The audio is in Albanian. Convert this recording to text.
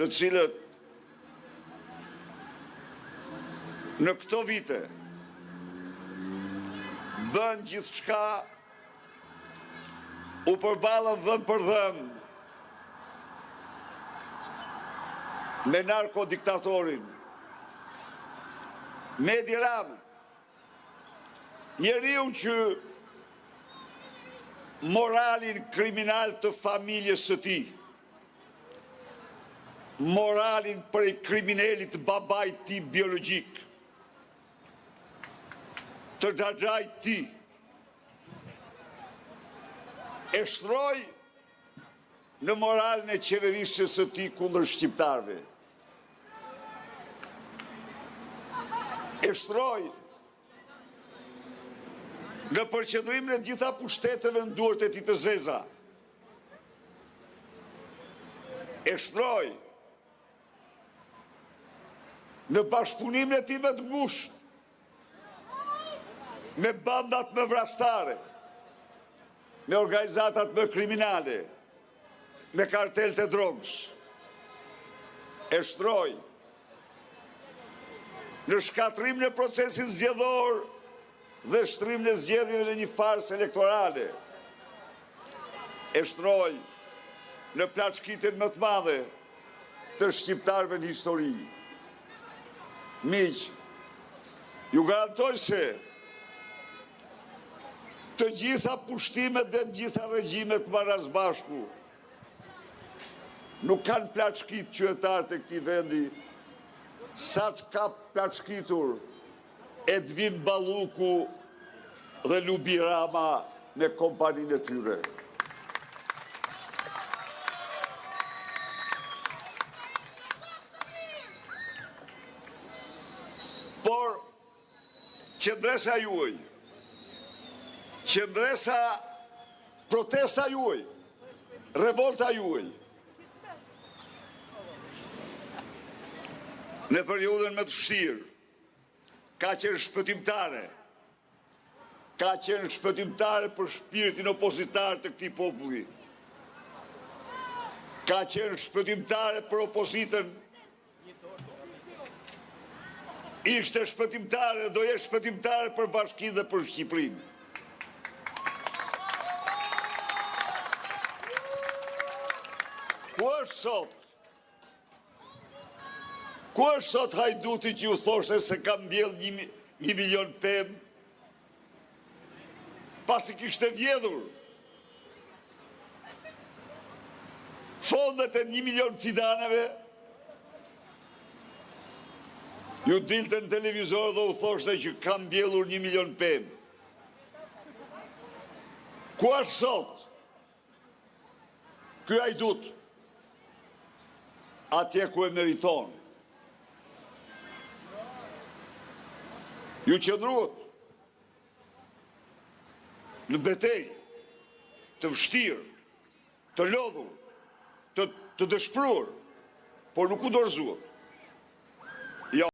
të cilët në këto vite bën gjithçka, u përballën dhëm për dhëm me narkodiktatorin, me Edi Ramën, njeriu që moralin kriminal të familjes së tij, moralin për kriminalit babait ti biologjik, të xhaxhait ti, e shtroi në moralin e qeverisjes së tij kundër shqiptarëve. E shtroi në përqendrimin e gjitha pushteteve në duart e tij të zeza. E shtroi në bashkëpunimin e tij më të ngushtë me bandat më vrastare, me organizatat më kriminale, me kartelet e drogës. E shtroi në shkatrim në procesin zgjedhor dhe shtrim në zgjedhjeve në një farsë elektorale. E shtroi në plaçkitjen më të madhe të shqiptarëve në histori. Miq, ju garantoj se të gjitha pushtimet dhe të gjitha regjimet marrësbashku nuk kanë plaçkit qytetarë të këtij vendi sa që ka plaçkitur Edvin Balluku dhe Lubi Rama me kompaninë e tyre. Por qendresa juaj, qendresa protesta juaj, revolta juaj, në periudhën më të vështirë, ka qenë shpëtimtare. Ka qenë shpëtimtare për shpirtin opozitar të këtij populli. Ka qenë shpëtimtare për opozitën. Ishte shpëtimtare, do jetë shpëtimtare për Bashkinë dhe për Shqipërinë. Ku është sot? Ku është sot Hajduti që ju thoshte se ka mbjell 1 milion pemë, pasi kishte vjedhur fondet e 1 milion fidaneve, ju dilte në televizor dhe u thoshte që ka mbjellur 1 milion pemë. Ku është sot ky Hajdut? Atje ku e meriton. Ju qëndruat në betejë të vështirë, të lodhur, të dëshpëruar, por nuk u dorëzuat.